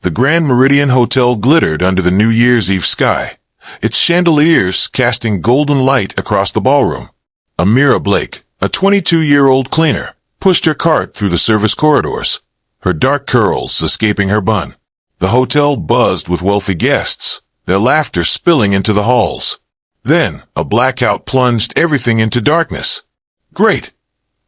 The Grand Meridian Hotel glittered under the New Year's Eve sky, its chandeliers casting golden light across the ballroom. Amira Blake, a 22-year-old cleaner, pushed her cart through the service corridors, her dark curls escaping her bun. The hotel buzzed with wealthy guests, their laughter spilling into the halls. Then, a blackout plunged everything into darkness. "Great,"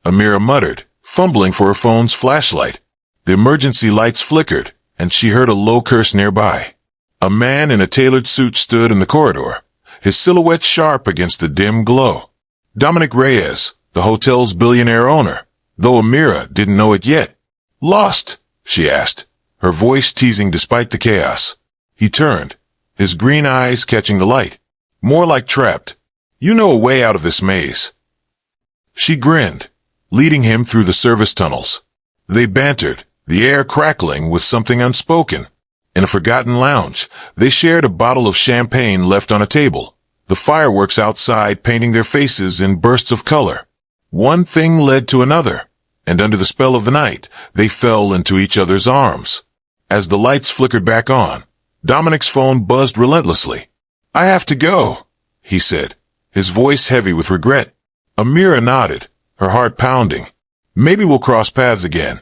Amira muttered, fumbling for her phone's flashlight. The emergency lights flickered, and she heard a low curse nearby. A man in a tailored suit stood in the corridor, his silhouette sharp against the dim glow. Dominic Reyes, the hotel's billionaire owner, though Amira didn't know it yet. "Lost?" she asked, her voice teasing despite the chaos. He turned, his green eyes catching the light. "More like trapped. You know a way out of this maze." She grinned, leading him through the service tunnels. They bantered, the air crackling with something unspoken. In a forgotten lounge, they shared a bottle of champagne left on a table, the fireworks outside painting their faces in bursts of color. One thing led to another, and under the spell of the night, they fell into each other's arms. As the lights flickered back on, Dominic's phone buzzed relentlessly. "I have to go," he said, his voice heavy with regret. Amira nodded, her heart pounding. "Maybe we'll cross paths again."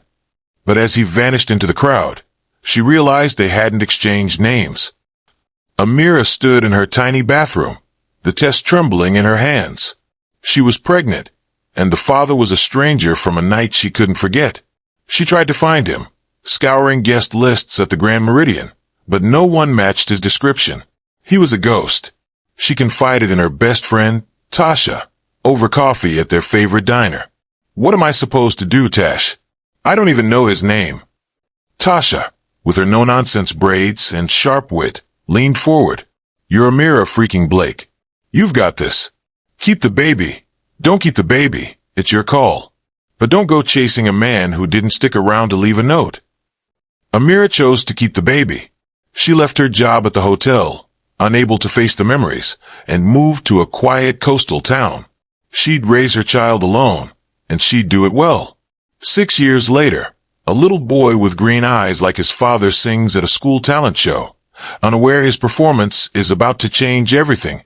But as he vanished into the crowd, she realized they hadn't exchanged names. Amira stood in her tiny bathroom, the test trembling in her hands. She was pregnant, and the father was a stranger from a night she couldn't forget. She tried to find him, scouring guest lists at the Grand Meridian, but no one matched his description. He was a ghost. She confided in her best friend, Tasha, over coffee at their favorite diner. "What am I supposed to do, Tash? I don't even know his name." Tasha, with her no-nonsense braids and sharp wit, leaned forward. "You're Amira freaking Blake. You've got this. Keep the baby. Don't keep the baby. It's your call. But don't go chasing a man who didn't stick around to leave a note." Amira chose to keep the baby. She left her job at the hotel, unable to face the memories, and moved to a quiet coastal town. She'd raise her child alone, and she'd do it well. 6 years later, a little boy with green eyes like his father sings at a school talent show, unaware his performance is about to change everything.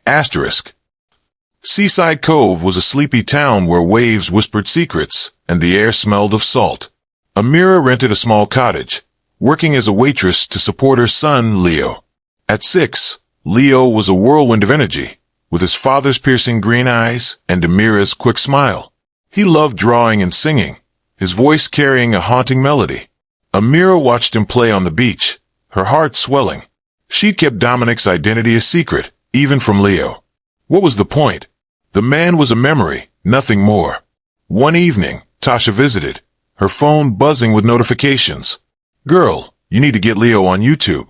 Seaside Cove was a sleepy town where waves whispered secrets, and the air smelled of salt. Amira rented a small cottage, working as a waitress to support her son, Leo. At 6, Leo was a whirlwind of energy, with his father's piercing green eyes and Amira's quick smile. He loved drawing and singing, his voice carrying a haunting melody. Amira watched him play on the beach, her heart swelling. She'd kept Dominic's identity a secret, even from Leo. What was the point? The man was a memory, nothing more. One evening, Tasha visited, her phone buzzing with notifications. "Girl, you need to get Leo on YouTube.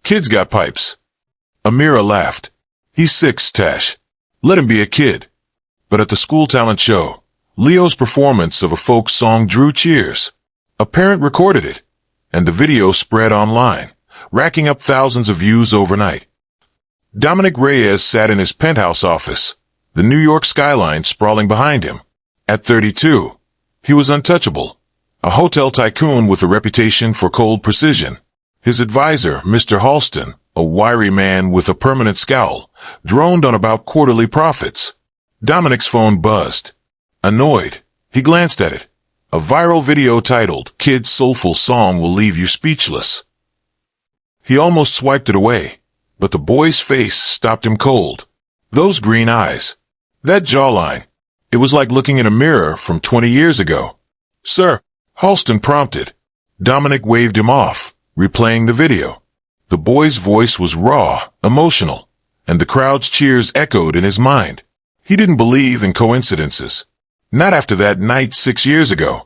Kid's got pipes." Amira laughed. "He's 6, Tash. Let him be a kid." But at the school talent show, Leo's performance of a folk song drew cheers. A parent recorded it, and the video spread online, racking up thousands of views overnight. Dominic Reyes sat in his penthouse office, the New York skyline sprawling behind him. At 32, he was untouchable, a hotel tycoon with a reputation for cold precision. His advisor, Mr. Halston, a wiry man with a permanent scowl, droned on about quarterly profits. Dominic's phone buzzed. Annoyed, he glanced at it. A viral video titled, "Kid's Soulful Song Will Leave You Speechless." He almost swiped it away, but the boy's face stopped him cold. Those green eyes, that jawline, it was like looking in a mirror from 20 years ago. "Sir," Halston prompted. Dominic waved him off, replaying the video. The boy's voice was raw, emotional, and the crowd's cheers echoed in his mind. He didn't believe in coincidences. Not after that night 6 years ago.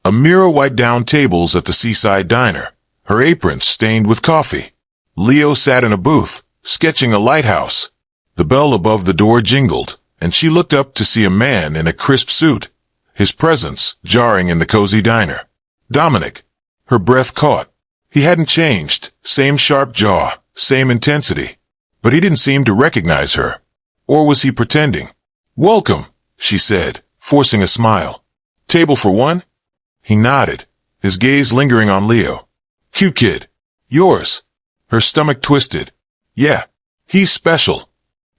Amira wiped down tables at the seaside diner, her apron stained with coffee. Leo sat in a booth, sketching a lighthouse. The bell above the door jingled, and she looked up to see a man in a crisp suit, his presence jarring in the cozy diner. Dominic. Her breath caught. He hadn't changed, same sharp jaw, same intensity. But he didn't seem to recognize her. Or was he pretending? "Welcome," she said, forcing a smile. "Table for one?" He nodded, his gaze lingering on Leo. "Cute kid. Yours. Her stomach twisted. Yeah, he's special.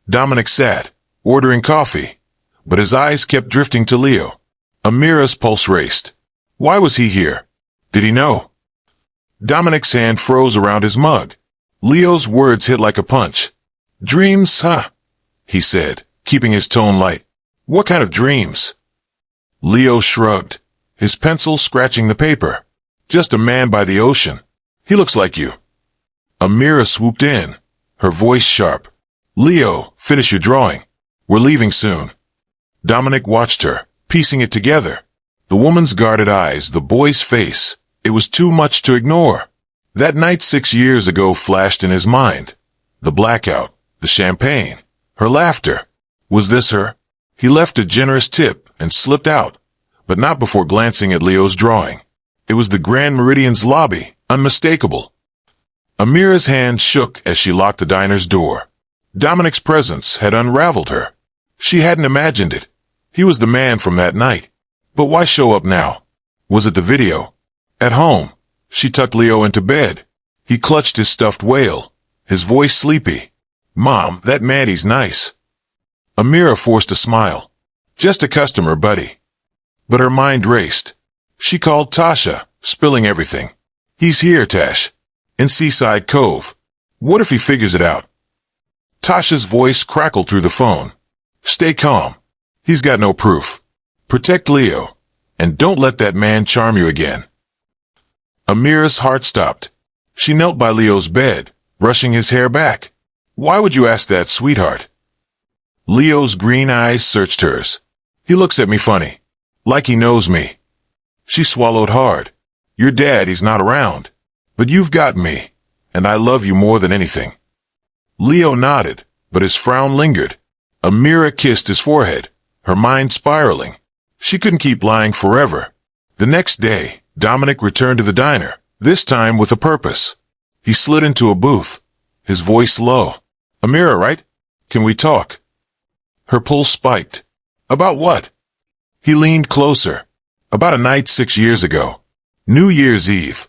Dominic sat, ordering coffee, but his eyes kept drifting to Leo. Amira's pulse raced. Why was he here? Did he know? Dominic's hand froze around his mug. Leo's words hit like a punch. Dreams, huh? He said, keeping his tone light. What kind of dreams? Leo shrugged, his pencil scratching the paper. Just a man by the ocean. He looks like you. Amira swooped in, her voice sharp. Leo, finish your drawing. We're leaving soon. Dominic watched her, piecing it together. The woman's guarded eyes, the boy's face. It was too much to ignore. That night 6 years ago flashed in his mind. The blackout, the champagne, her laughter. Was this her? He left a generous tip and slipped out, but not before glancing at Leo's drawing. It was the Grand Meridian's lobby, unmistakable. Amira's hand shook as she locked the diner's door. Dominic's presence had unraveled her. She hadn't imagined it. He was the man from that night. But why show up now? Was it the video? At home, she tucked Leo into bed. He clutched his stuffed whale, his voice sleepy. Mom, that Maddie's nice. Amira forced a smile. Just a customer, buddy. But her mind raced. She called Tasha, spilling everything. He's here, Tash. In Seaside Cove. What if he figures it out? Tasha's voice crackled through the phone. Stay calm. He's got no proof. Protect Leo. And don't let that man charm you again. Amira's heart stopped. She knelt by Leo's bed, brushing his hair back. Why would you ask that, sweetheart? Leo's green eyes searched hers. He looks at me funny. Like he knows me. She swallowed hard. Your dad, he's not around. But you've got me. And I love you more than anything. Leo nodded, but his frown lingered. Amira kissed his forehead, her mind spiraling. She couldn't keep lying forever. The next day, Dominic returned to the diner, this time with a purpose. He slid into a booth, his voice low. Amira, right? Can we talk? Her pulse spiked. About what? He leaned closer. About a night 6 years ago. New Year's Eve.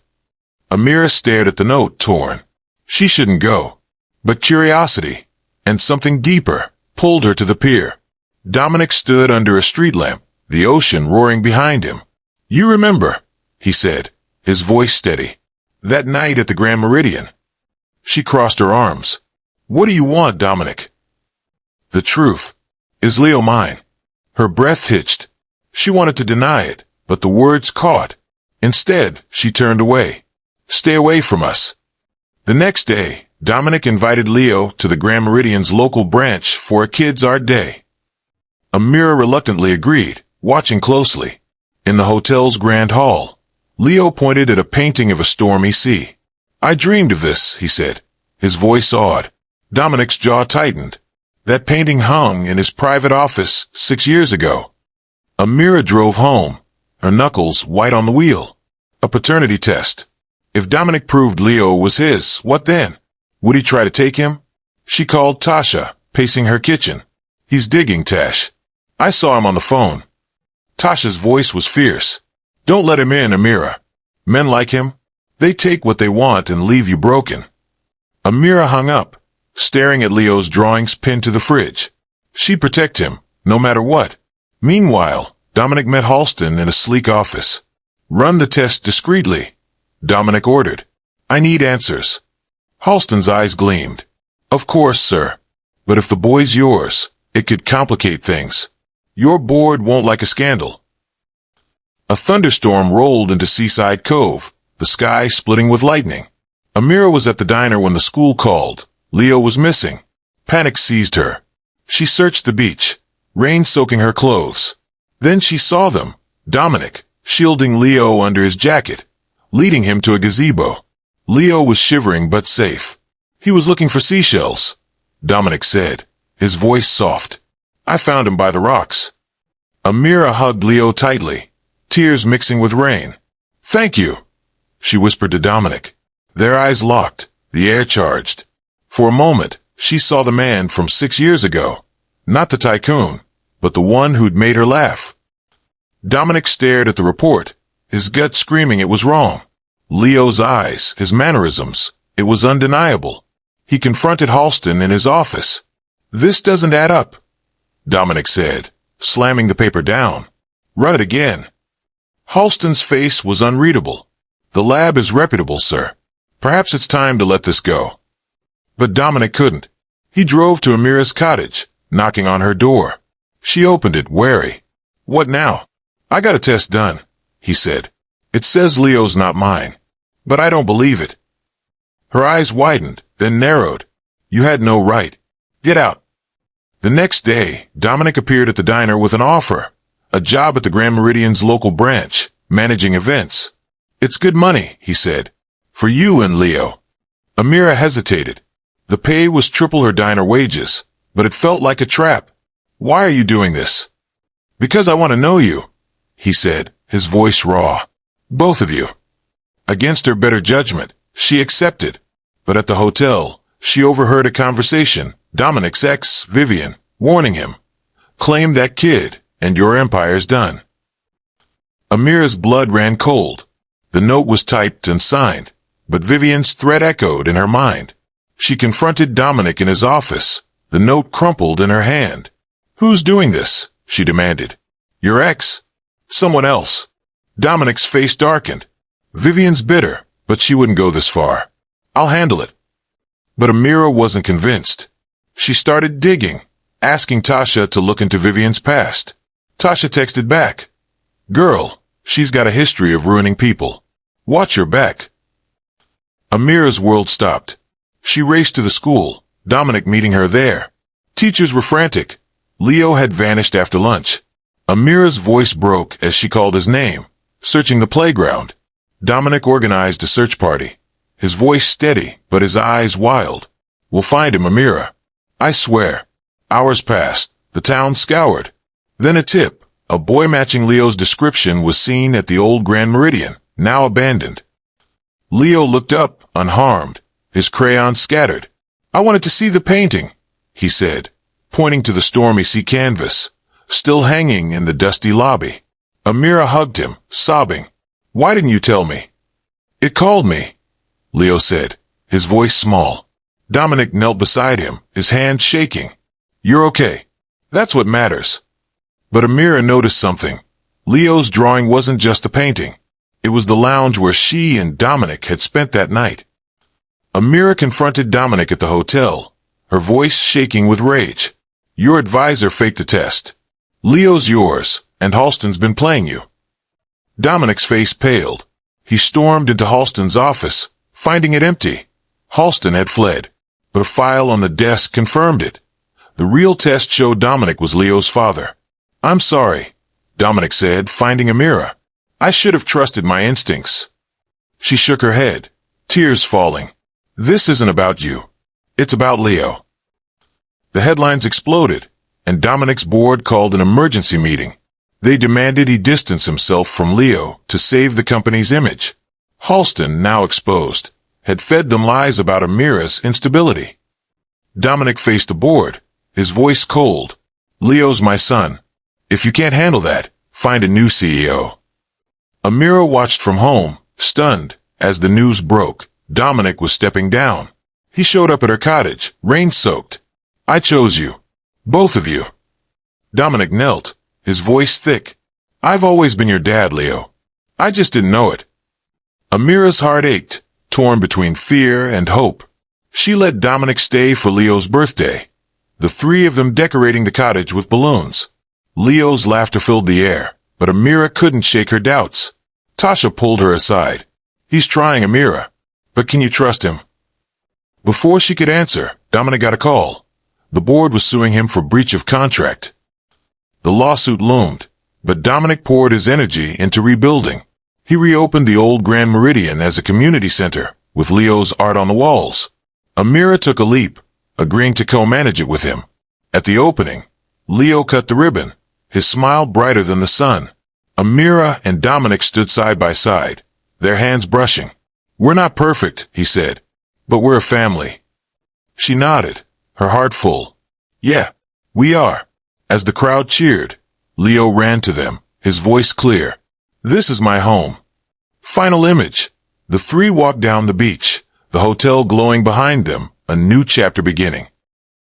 Amira stared at the note, torn. She shouldn't go. But curiosity, and something deeper, pulled her to the pier. Dominic stood under a street lamp, the ocean roaring behind him. You remember, he said, his voice steady. That night at the Grand Meridian. She crossed her arms. What do you want, Dominic? The truth. Is Leo mine? Her breath hitched. She wanted to deny it, but the words caught. Instead, she turned away. Stay away from us. The next day, Dominic invited Leo to the Grand Meridian's local branch for a kids' art day. Amira reluctantly agreed, watching closely. In the hotel's grand hall, Leo pointed at a painting of a stormy sea. I dreamed of this, he said, his voice awed. Dominic's jaw tightened. That painting hung in his private office 6 years ago. Amira drove home, her knuckles white on the wheel. A paternity test. If Dominic proved Leo was his, what then? Would he try to take him? She called Tasha, pacing her kitchen. He's digging, Tash. I saw him on the phone. Tasha's voice was fierce. Don't let him in, Amira. Men like him, they take what they want and leave you broken. Amira hung up, staring at Leo's drawings pinned to the fridge. She'd protect him, no matter what. Meanwhile, Dominic met Halston in a sleek office. Run the test discreetly, Dominic ordered. I need answers. Halston's eyes gleamed. Of course, sir. But if the boy's yours, it could complicate things. Your board won't like a scandal. A thunderstorm rolled into Seaside Cove, the sky splitting with lightning. Amira was at the diner when the school called. Leo was missing. Panic seized her. She searched the beach, rain soaking her clothes. Then she saw them, Dominic, shielding Leo under his jacket, leading him to a gazebo. Leo was shivering but safe. He was looking for seashells, Dominic said, his voice soft. I found him by the rocks. Amira hugged Leo tightly, tears mixing with rain. Thank you, she whispered to Dominic. Their eyes locked, the air charged. For a moment, she saw the man from 6 years ago. Not the tycoon, but the one who'd made her laugh. Dominic stared at the report, his gut screaming it was wrong. Leo's eyes, his mannerisms. It was undeniable. He confronted Halston in his office. "This doesn't add up," Dominic said, slamming the paper down. "Run it again." Halston's face was unreadable. "The lab is reputable, sir. Perhaps it's time to let this go." But Dominic couldn't. He drove to Amira's cottage, knocking on her door. She opened it, wary. "What now?" "I got a test done," he said. "It says Leo's not mine. But I don't believe it." Her eyes widened, then narrowed. "You had no right. Get out." The next day, Dominic appeared at the diner with an offer. A job at the Grand Meridian's local branch, managing events. "It's good money," he said. "For you and Leo." Amira hesitated. The pay was triple her diner wages, but it felt like a trap. "Why are you doing this?" "Because I want to know you," he said, his voice raw. "Both of you." Against her better judgment, she accepted. But at the hotel, she overheard a conversation. Dominic's ex, Vivian, warning him. "Claim that kid, and your empire's done." Amira's blood ran cold. The note was typed and signed, but Vivian's threat echoed in her mind. She confronted Dominic in his office. The note crumpled in her hand. "Who's doing this?" she demanded. "Your ex?" "Someone else." Dominic's face darkened. "Vivian's bitter, but she wouldn't go this far. I'll handle it." But Amira wasn't convinced. She started digging, asking Tasha to look into Vivian's past. Tasha texted back. "Girl, she's got a history of ruining people. Watch your back." Amira's world stopped. She raced to the school, Dominic meeting her there. Teachers were frantic. Leo had vanished after lunch. Amira's voice broke as she called his name, searching the playground. Dominic organized a search party. His voice steady, but his eyes wild. "We'll find him, Amira. I swear." Hours passed. The town scoured. Then a tip. A boy matching Leo's description was seen at the old Grand Meridian, now abandoned. Leo looked up, unharmed, his crayon scattered. "I wanted to see the painting," he said, pointing to the stormy sea canvas, still hanging in the dusty lobby. Amira hugged him, sobbing. "Why didn't you tell me?" "It called me," Leo said, his voice small. Dominic knelt beside him, his hand shaking. "You're okay. That's what matters." But Amira noticed something. Leo's drawing wasn't just a painting. It was the lounge where she and Dominic had spent that night. Amira confronted Dominic at the hotel, her voice shaking with rage. "Your advisor faked the test. Leo's yours, and Halston's been playing you." Dominic's face paled. He stormed into Halston's office, finding it empty. Halston had fled, but a file on the desk confirmed it. The real test showed Dominic was Leo's father. "I'm sorry," Dominic said, finding Amira. "I should have trusted my instincts." She shook her head, tears falling. "This isn't about you. It's about Leo." The headlines exploded, and Dominic's board called an emergency meeting. They demanded he distance himself from Leo to save the company's image. Halston, now exposed, had fed them lies about Amira's instability. Dominic faced the board, his voice cold. "Leo's my son. If you can't handle that, find a new CEO." Amira watched from home, stunned, as the news broke. Dominic was stepping down. He showed up at her cottage, rain-soaked. "I chose you. Both of you." Dominic knelt, his voice thick. "I've always been your dad, Leo. I just didn't know it." Amira's heart ached, torn between fear and hope. She let Dominic stay for Leo's birthday, the three of them decorating the cottage with balloons. Leo's laughter filled the air, but Amira couldn't shake her doubts. Tasha pulled her aside. "He's trying, Amira. But can you trust him?" Before she could answer, Dominic got a call. The board was suing him for breach of contract. The lawsuit loomed, but Dominic poured his energy into rebuilding. He reopened the old Grand Meridian as a community center, with Leo's art on the walls. Amira took a leap, agreeing to co-manage it with him. At the opening, Leo cut the ribbon, his smile brighter than the sun. Amira and Dominic stood side by side, their hands brushing. "We're not perfect," he said, "but we're a family." She nodded, her heart full. "Yeah, we are." As the crowd cheered, Leo ran to them, his voice clear. "This is my home." Final image. The three walk down the beach, the hotel glowing behind them, a new chapter beginning.